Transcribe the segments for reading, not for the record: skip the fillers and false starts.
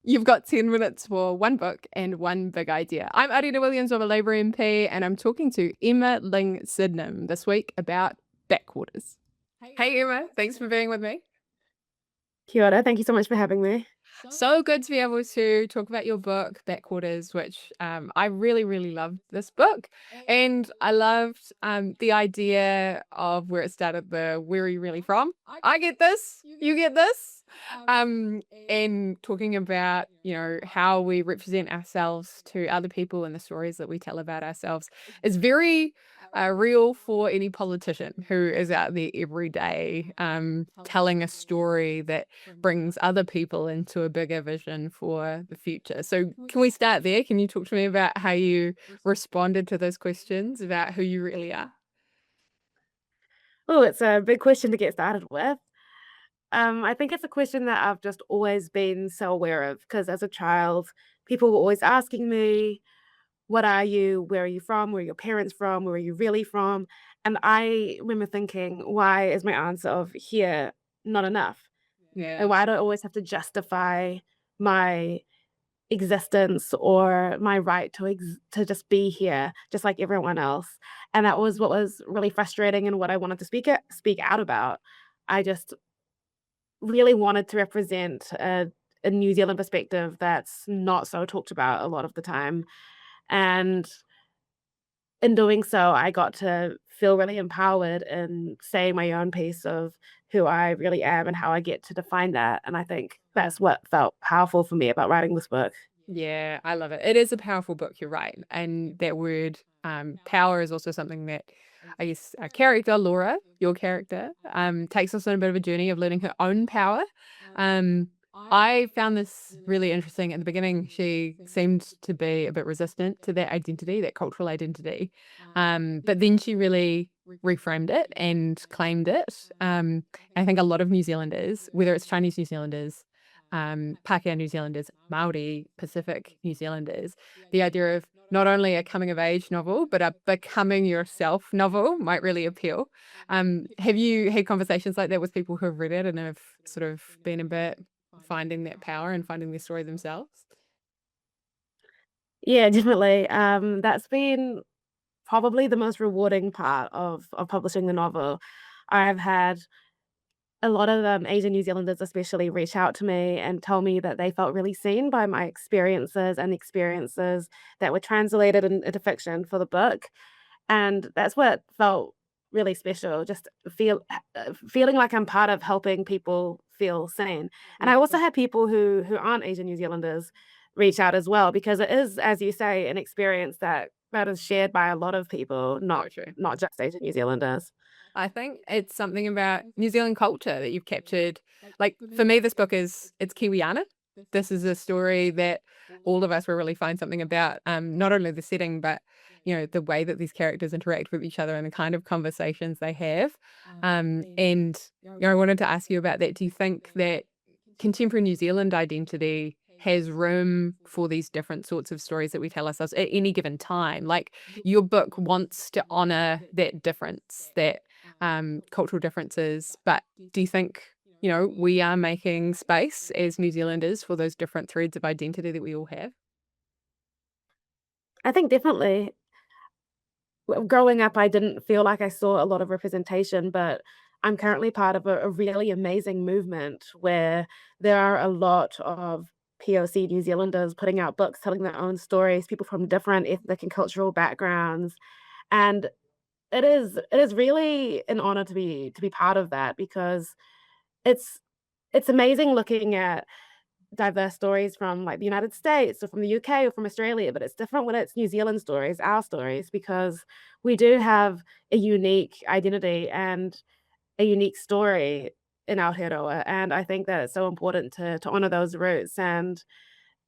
You've got 10 minutes for one book and one big idea. I'm Aotearoa Williams, I'm a Labour MP, and I'm talking to Emma Ling Sidnam this week about Backwaters. Hey Emma, thanks for being with me. Kia ora. Thank you so much for having me. So good to be able to talk about your book, Backwaters, which I really, really loved this book. And I loved the idea of where it started, where are you really from? I get this, you get this. And talking about, how we represent ourselves to other people and the stories that we tell about ourselves is very real for any politician who is out there every day telling a story that brings other people into a bigger vision for the future. So, can we start there? Can you talk to me about how you responded to those questions about who you really are? Oh, it's a big question to get started with. I think it's a question that I've just always been so aware of because as a child, people were always asking me, "What are you? Where are you from? Where are your parents from? Where are you really from?" And I remember thinking, why is my answer of here not enough? And Yeah. why do I always have to justify my existence or my right to just be here, just like everyone else. And that was what was really frustrating and what I wanted to speak out about. I just really wanted to represent a New Zealand perspective that's not so talked about a lot of the time. And in doing so, I got to feel really empowered in saying my own piece of who I really am and how I get to define that. And I think that's what felt powerful for me about writing this book. Yeah, I love it. It is a powerful book, you're right. And that word, power, is also something that I guess our character, Laura, your character, takes us on a bit of a journey of learning her own power. Um, I found this really interesting. At the beginning, she seemed to be a bit resistant to that identity, that cultural identity. But then she really reframed it and claimed it. I think a lot of New Zealanders, whether it's Chinese New Zealanders, Pākehā New Zealanders, Maori, Pacific New Zealanders, the idea of not only a coming of age novel, but a becoming yourself novel might really appeal. Have you had conversations like that with people who have read it and have sort of been a bit finding that power and finding their story themselves? Yeah, definitely. That's been probably the most rewarding part of publishing the novel. I've had a lot of, Asian New Zealanders especially reach out to me and tell me that they felt really seen by my experiences and experiences that were translated into fiction for the book, and that's what felt really special, just feeling like I'm part of helping people feel seen. And I also had people who aren't Asian New Zealanders reach out as well because it is, as you say, an experience that is shared by a lot of people, So true. not just Asian New Zealanders. I think it's something about New Zealand culture that you've captured. Like for me, this book is it's Kiwiana. This is a story that all of us will really find something about. Not only the setting, but the way that these characters interact with each other and the kind of conversations they have. And I wanted to ask you about that. Do you think that contemporary New Zealand identity has room for these different sorts of stories that we tell ourselves at any given time? Like your book wants to honor that difference, that cultural differences. But do you think, we are making space as New Zealanders for those different threads of identity that we all have? I think definitely. Growing up, I didn't feel like I saw a lot of representation, but I'm currently part of a really amazing movement where there are a lot of POC New Zealanders putting out books, telling their own stories, people from different ethnic and cultural backgrounds. And it is really an honor to be part of that because it's it's amazing looking at diverse stories from, like, the United States or from the UK or from Australia, but it's different when it's New Zealand stories, our stories, because we do have a unique identity and a unique story in Aotearoa, and I think that it's so important to honor those roots and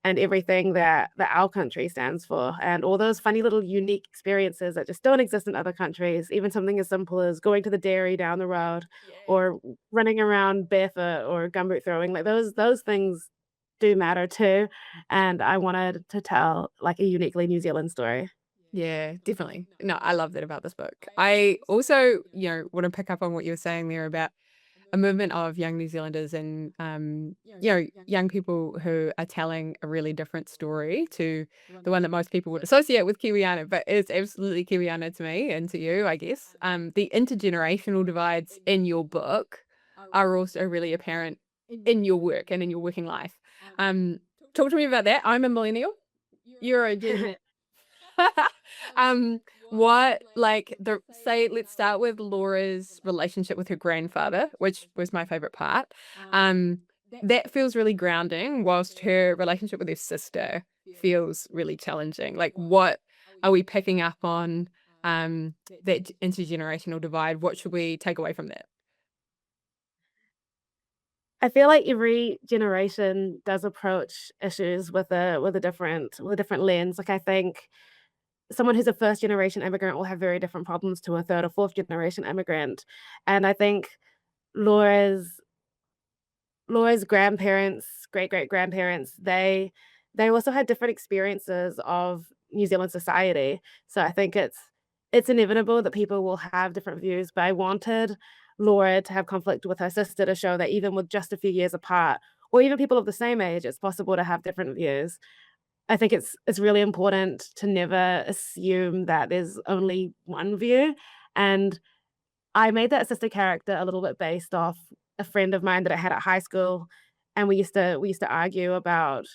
everything that our country stands for, and all those funny little unique experiences that just don't exist in other countries, even something as simple as going to the dairy down the road or running around barefoot or gumboot throwing, like, those things do matter too, and I wanted to tell, like, a uniquely New Zealand story. Yeah, definitely. No, I love that about this book. I also, want to pick up on what you were saying there about a movement of young New Zealanders and, young people who are telling a really different story to the one that most people would associate with Kiwiana, but it's absolutely Kiwiana to me and to you, I guess. The intergenerational divides in your book are also really apparent in your work and in your working life. Um, Talk to me about that. I'm a millennial. You're a Gen Z. Um, what like the say let's start with Laura's relationship with her grandfather, which was my favorite part. Um, that feels really grounding, whilst her relationship with her sister feels really challenging. Like, what are we picking up on that intergenerational divide? What should we take away from that? I feel like every generation does approach issues with a different lens. Like, I think someone who's a first generation immigrant will have very different problems to a third or fourth generation immigrant, and I think Laura's Laura's grandparents, great-great-grandparents, they also had different experiences of New Zealand society, so I think it's inevitable that people will have different views, but I wanted Laura to have conflict with her sister to show that even with just a few years apart, or even people of the same age, it's possible to have different views. I think it's really important to never assume that there's only one view, and I made that sister character a little bit based off a friend of mine that I had at high school, and we used to argue about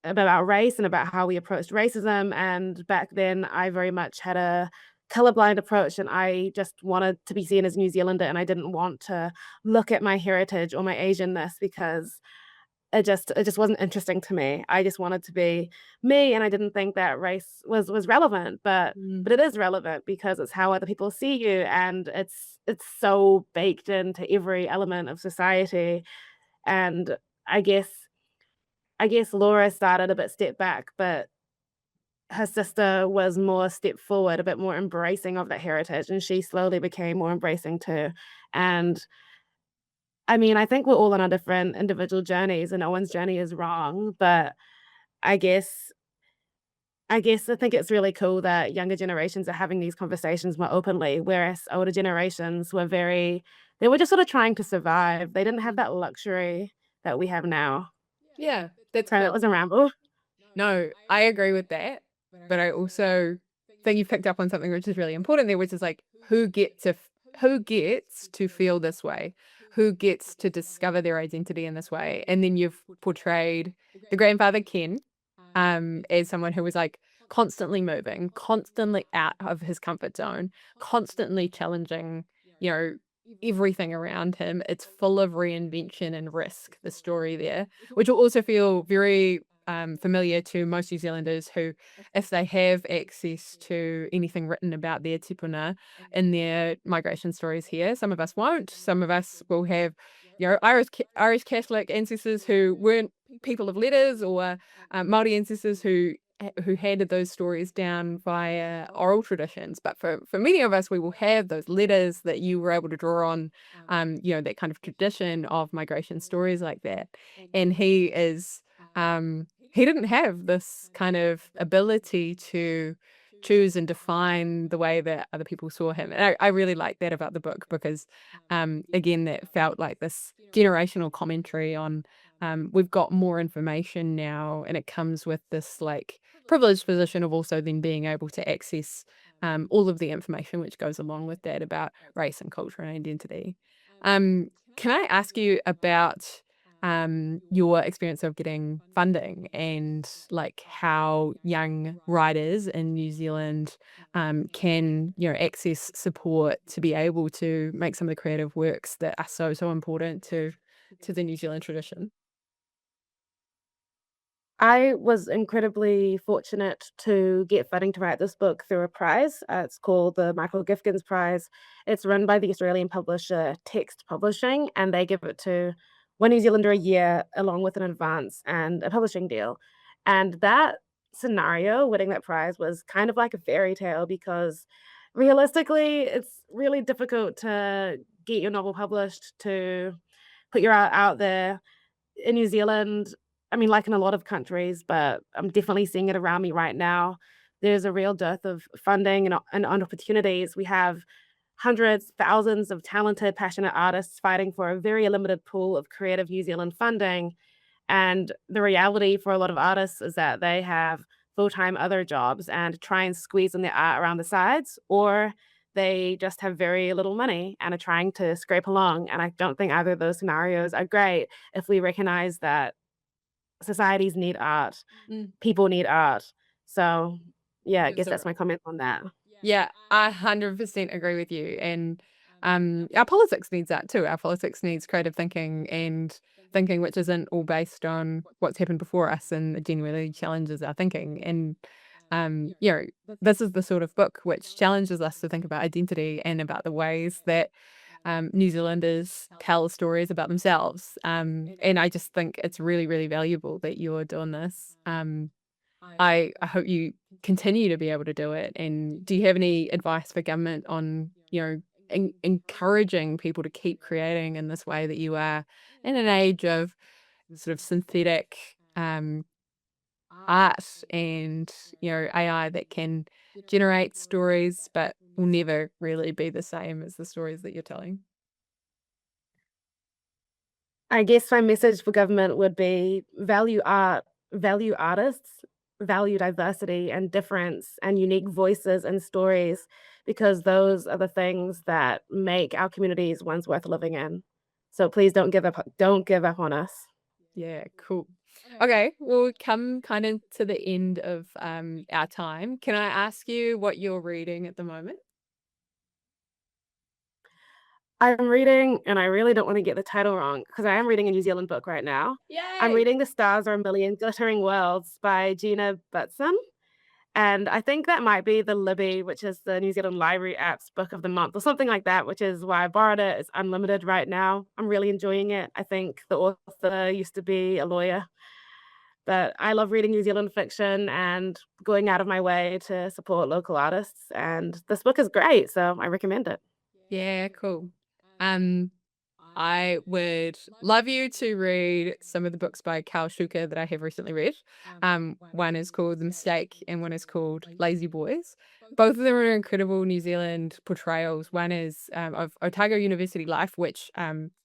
race and about how we approached racism, and back then, I very much had a colorblind approach, and I just wanted to be seen as New Zealander, and I didn't want to look at my heritage or my Asianness because it just wasn't interesting to me. I just wanted to be me, and I didn't think that race was relevant, but it is relevant because it's how other people see you, and it's so baked into every element of society, and I guess I guess Laura started a bit step back, but her sister was more step forward, a bit more embracing of that heritage, and she slowly became more embracing too, and I mean, I think we're all on our different individual journeys, and no one's journey is wrong, but I guess I think it's really cool that younger generations are having these conversations more openly, whereas older generations they were just sort of trying to survive. They didn't have that luxury that we have now. Yeah, that's Sorry, that cool. was a ramble. No, I agree with that, but I also think you've picked up on something which is really important there, which is like who gets to feel this way, who gets to discover their identity in this way, and then you've portrayed the grandfather Ken as someone who was like constantly moving, constantly out of his comfort zone, constantly challenging, you know, everything around him. It's full of reinvention and risk, the story there, which will also feel very familiar to most New Zealanders who, if they have access to anything written about their tipuna in their migration stories here, some of us won't. Some of us will have, Irish Catholic ancestors who weren't people of letters, or Māori ancestors who handed those stories down via oral traditions. But for many of us, we will have those letters that you were able to draw on, that kind of tradition of migration stories like that. And he didn't have this kind of ability to choose and define the way that other people saw him. And I really like that about the book because, again, that felt like this generational commentary on we've got more information now, and it comes with this like privileged position of also then being able to access all of the information which goes along with that about race and culture and identity. Can I ask you about your experience of getting funding and like how young writers in New Zealand can access support to be able to make some of the creative works that are so important to the New Zealand tradition? I was incredibly fortunate to get funding to write this book through a prize. It's called the Michael Gifkins Prize. It's run by the Australian publisher Text Publishing, and they give it to one New Zealander a year, along with an advance and a publishing deal. And that scenario, winning that prize, was kind of like a fairy tale because realistically, it's really difficult to get your novel published, to put your art out there in New Zealand. I mean, like in a lot of countries, but I'm definitely seeing it around me right now. There's a real dearth of funding and opportunities. We have hundreds, thousands of talented, passionate artists fighting for a very limited pool of creative New Zealand funding. And the reality for a lot of artists is that they have full-time other jobs and try and squeeze in their art around the sides, or they just have very little money and are trying to scrape along. And I don't think either of those scenarios are great if we recognize that societies need art, Mm. people need art. So, yeah, I You're guess so that's right. my comment on that. Yeah, I 100% agree with you. And our politics needs that too. Our politics needs creative thinking and thinking which isn't all based on what's happened before us and genuinely challenges our thinking. And you know, this is the sort of book which challenges us to think about identity and about the ways that New Zealanders tell stories about themselves. And I just think it's really, really valuable that you're doing this. I hope you continue to be able to do it. And do you have any advice for government on, encouraging people to keep creating in this way that you are in an age of sort of synthetic art and, AI that can generate stories but will never really be the same as the stories that you're telling? I guess my message for government would be value art, value artists, value diversity and difference and unique voices and stories because those are the things that make our communities ones worth living in. So please don't give up on us. Yeah, cool. Okay, well, we come kind of to the end of our time. Can I ask you what you're reading at the moment? I'm reading, and I really don't wanna get the title wrong because I am reading a New Zealand book right now. I'm Yay! reading The Stars Are a Million Glittering Worlds by Gina Butson, and I think that might be the Libby, which is the New Zealand Library app's book of the month or something like that, which is why I borrowed it. It's unlimited right now. I'm really enjoying it. I think the author used to be a lawyer, but I love reading New Zealand fiction and going out of my way to support local artists, and this book is great, so I recommend it. Yeah, cool. Um, I would love you to read some of the books by Carl Schuker that I have recently read. One is called The Mistake and one is called Lazy Boys. Both of them are incredible New Zealand portrayals. One is of Otago University life, which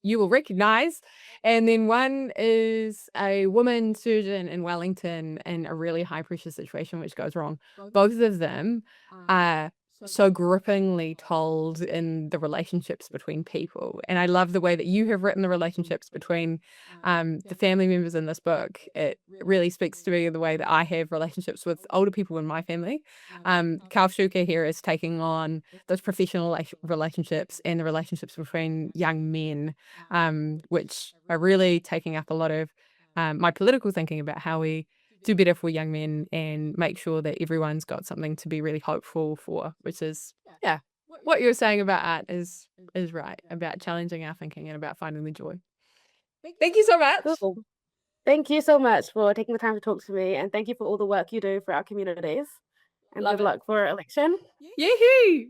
you will recognize. And then one is a woman surgeon in Wellington in a really high pressure situation which goes wrong. Both of them are so grippingly told in the relationships between people. And I love the way that you have written the relationships between the family members in this book. It really speaks to me in the way that I have relationships with older people in my family. Carl Schuker here is taking on those professional relationships and the relationships between young men, which are really taking up a lot of my political thinking about how we do better for young men and make sure that everyone's got something to be really hopeful for, which is, yeah, what you're saying about art is right, about challenging our thinking and about finding the joy. Thank you so much. Cool. Thank you so much for taking the time to talk to me, and thank you for all the work you do for our communities, and good Love it. luck for election. Yoo-hoo!